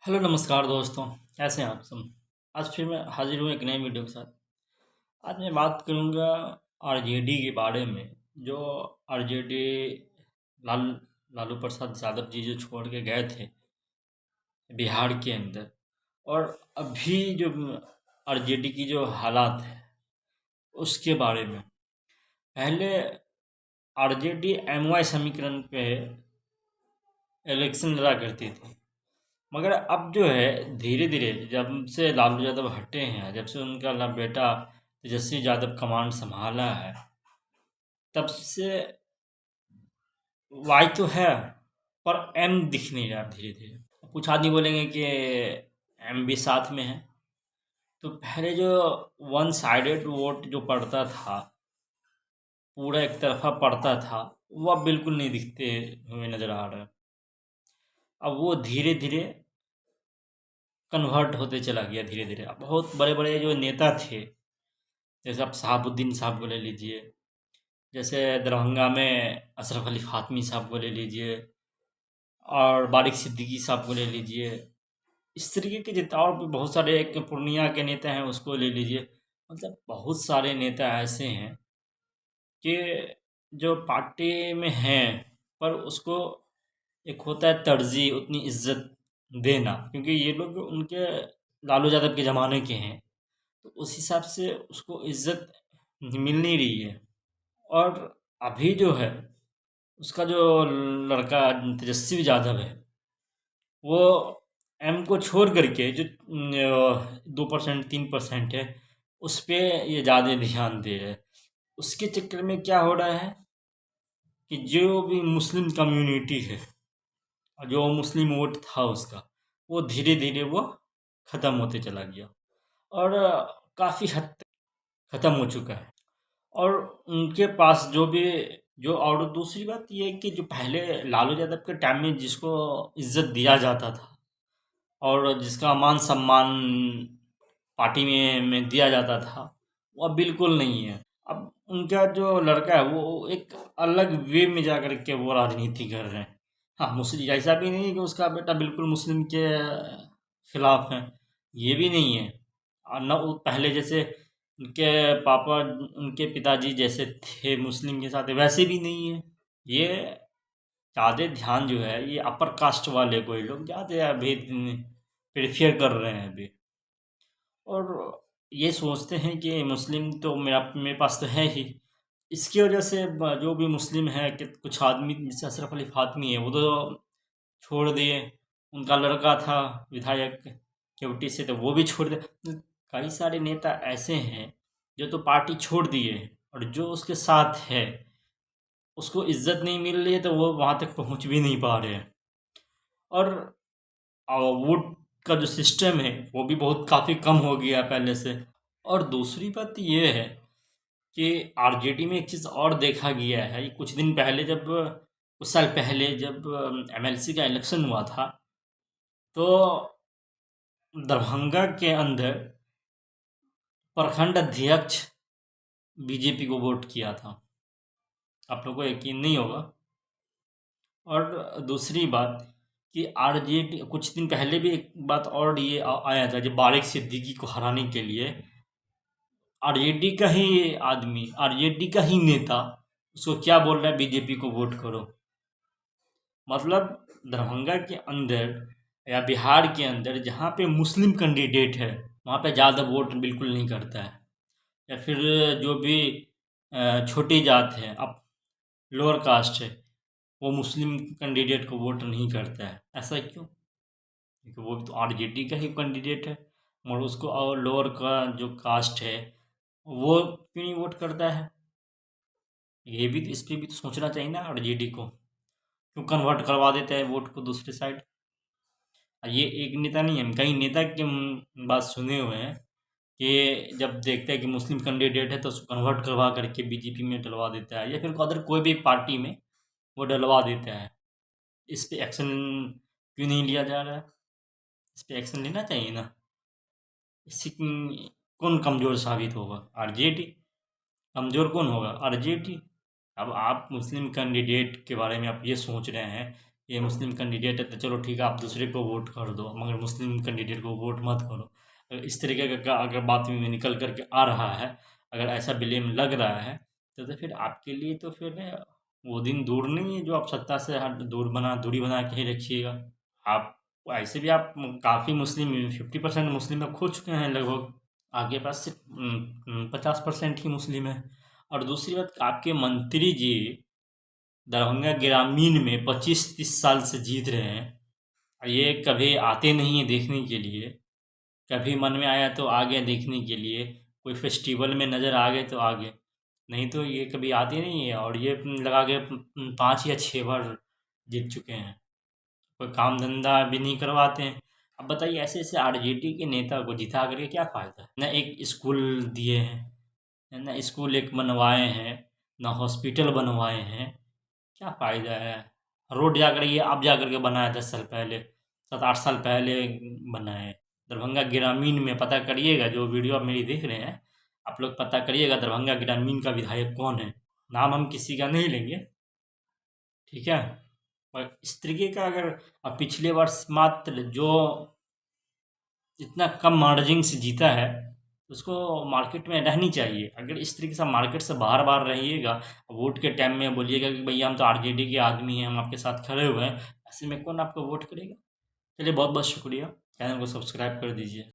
Hello नमस्कार दोस्तों। कैसे हैं आप सब। आज फिर मैं हाजिर हूँ एक नए वीडियो के साथ। आज मैं बात करूँगा आरजेडी के बारे में। जो आरजेडी लाल लालू प्रसाद यादव जी जो छोड़ के गए थे बिहार के अंदर, और अभी जो आरजेडी की जो हालात है उसके बारे में। पहले आरजेडी एमवाई समीकरण पे इलेक्शन लड़ा करती थी, मगर अब जो है धीरे धीरे जब से लालू यादव हटे हैं, जब से उनका बेटा तेजस्वी यादव कमांड संभाला है, तब से वाई तो है पर एम दिख नहीं रहा धीरे धीरे। कुछ आदमी बोलेंगे कि एम भी साथ में है। तो पहले जो वन साइडेड वोट जो पड़ता था, पूरा एक तरफा पड़ता था, वह बिल्कुल नहीं दिखते हुए नजर आ रहा है। अब वो धीरे धीरे कन्वर्ट होते चला गया धीरे धीरे। अब बहुत बड़े बड़े जो नेता थे, जैसे आप शहाबुद्दीन साहब को ले लीजिए, जैसे दरभंगा में अशरफ अली फातमी साहब को ले लीजिए, और बारिक सिद्दीकी साहब को ले लीजिए। इस तरीके के जितना और भी बहुत सारे, एक पूर्णिया के नेता हैं उसको ले लीजिए। मतलब बहुत सारे नेता ऐसे हैं कि जो पार्टी में हैं, पर उसको एक होता है तरजीह, उतनी इज्जत देना, क्योंकि ये लोग उनके लालू यादव के ज़माने के हैं, तो उस हिसाब से उसको इज्जत मिल नहीं रही है। और अभी जो है उसका जो लड़का तेजस्वी यादव है, वो एम को छोड़ करके जो 2% 3% है, उस पे ये ज़्यादा ध्यान दे रहे हैं। उसके चक्कर में क्या हो रहा है कि जो भी मुस्लिम कम्युनिटी है, और जो मुस्लिम वोट था उसका, वो धीरे धीरे वो ख़त्म होते चला गया, और काफ़ी हद तक ख़त्म हो चुका है। और उनके पास जो भी जो, और दूसरी बात ये है कि जो पहले लालू यादव के टाइम में जिसको इज्जत दिया जाता था और जिसका मान सम्मान पार्टी में दिया जाता था, वो अब बिल्कुल नहीं है। अब उनका जो लड़का है वो एक अलग वे में जा कर के वो राजनीति कर रहे हैं। हाँ, मुस्लिम ऐसा भी नहीं है कि उसका बेटा बिल्कुल मुस्लिम के खिलाफ है, ये भी नहीं है। और न वो पहले जैसे उनके पापा, उनके पिताजी जैसे थे मुस्लिम के साथ, वैसे भी नहीं है। ये ज़्यादा ध्यान जो है ये अपर कास्ट वाले को ही लोग ज़्यादा अभी प्रेफर कर रहे हैं अभी। और ये सोचते हैं कि मुस्लिम तो मेरे पास तो है ही। इसकी वजह से जो भी मुस्लिम है कि कुछ आदमी, जैसे अशरफ अली फातमी है, वो तो छोड़ दिए। उनका लड़का था विधायक केवटी से, तो वो भी छोड़ दिया। कई सारे नेता ऐसे हैं जो तो पार्टी छोड़ दिए, और जो उसके साथ है उसको इज्जत नहीं मिल रही है, तो वो वहाँ तक पहुँच भी नहीं पा रहे हैं। और वोट का जो सिस्टम है वो भी बहुत काफ़ी कम हो गया पहले से। और दूसरी बात ये है कि आरजेडी में एक चीज़ और देखा गया है। ये कुछ दिन पहले, जब कुछ साल पहले जब एमएलसी का इलेक्शन हुआ था, तो दरभंगा के अंदर प्रखंड अध्यक्ष बीजेपी को वोट किया था। आप लोगों को यकीन नहीं होगा। और दूसरी बात कि आरजेडी, कुछ दिन पहले भी एक बात और ये आया था, जब बारिक सिद्दीकी को हराने के लिए आरजेडी का ही आदमी, आरजेडी का ही नेता उसको क्या बोल रहा है, बीजेपी को वोट करो। मतलब दरभंगा के अंदर या बिहार के अंदर जहाँ पे मुस्लिम कैंडिडेट है, वहाँ पे ज़्यादा वोट बिल्कुल नहीं करता है। या फिर जो भी छोटी जात है, अब लोअर कास्ट है, वो मुस्लिम कैंडिडेट को वोट नहीं करता है। ऐसा क्यों? क्योंकि वो भी तो आरजेडी का ही कैंडिडेट है, मगर उसको और लोअर का जो कास्ट है वो क्यों नहीं वोट करता है? ये भी तो, इस पे भी तो सोचना चाहिए ना आरजेडी को। क्यों कन्वर्ट करवा देते हैं वोट को दूसरी साइड? ये एक नेता नहीं है, कई नेता की बात सुने हुए हैं कि जब देखते हैं कि मुस्लिम कैंडिडेट है तो उसको कन्वर्ट करवा करके बीजेपी में डलवा देता है, या फिर अदर कोई भी पार्टी में वो डलवा देता है। इस पे एक्शन क्यों नहीं लिया जा रहा है? इस पे एक्शन लेना चाहिए ना। इससे कौन कमज़ोर साबित होगा? आरजेडी। कमज़ोर कौन होगा? आरजेडी। अब आप मुस्लिम कैंडिडेट के बारे में आप ये सोच रहे हैं ये मुस्लिम कैंडिडेट है तो चलो ठीक है आप दूसरे को वोट कर दो, मगर मुस्लिम कैंडिडेट को वोट मत करो। अगर इस तरीके का अगर बात में निकल कर के आ रहा है, अगर ऐसा ब्लेम लग रहा है, तो फिर आपके लिए तो फिर वो दिन दूर नहीं है जो आप सत्ता से दूरी बना के ही रखिएगा। आप ऐसे भी आप काफ़ी मुस्लिम 50% मुस्लिम अब खो चुके हैं लगभग, आपके पास सिर्फ 50% ही मुस्लिम है। और दूसरी बात, आपके मंत्री जी दरभंगा ग्रामीण में 25-30 साल से जीत रहे हैं। ये कभी आते नहीं हैं देखने के लिए, कभी मन में आया तो आ गए देखने के लिए, कोई फेस्टिवल में नज़र आ गए तो आ गए, नहीं तो ये कभी आते नहीं है। और ये लगा के 5 या 6 बार जीत चुके हैं, कोई काम धंधा भी नहीं करवाते हैं। अब बताइए ऐसे ऐसे आरजेडी के नेता को जिता करके क्या फ़ायदा है? न एक स्कूल दिए हैं, न स्कूल एक बनवाए हैं, न हॉस्पिटल बनवाए हैं, क्या फ़ायदा है? रोड जाकर ये अब जा कर के बना है, 10 साल पहले, 7-8 साल पहले बना है। दरभंगा ग्रामीण में पता करिएगा, जो वीडियो आप मेरी देख रहे हैं, आप लोग पता करिएगा दरभंगा ग्रामीण का विधायक कौन है। नाम हम किसी का नहीं लेंगे, ठीक है? और इस तरीके का अगर पिछले वर्ष मात्र जो इतना कम मार्जिन से जीता है, उसको मार्केट में रहनी चाहिए। अगर इस तरीके से मार्केट से बाहर-बाहर रहिएगा, वोट के टाइम में बोलिएगा कि भैया हम तो आरजेडी के आदमी हैं, हम आपके साथ खड़े हुए हैं, ऐसे में कौन आपको वोट करेगा? चलिए बहुत-बहुत शुक्रिया, चैनल को सब्सक्राइब कर दीजिए।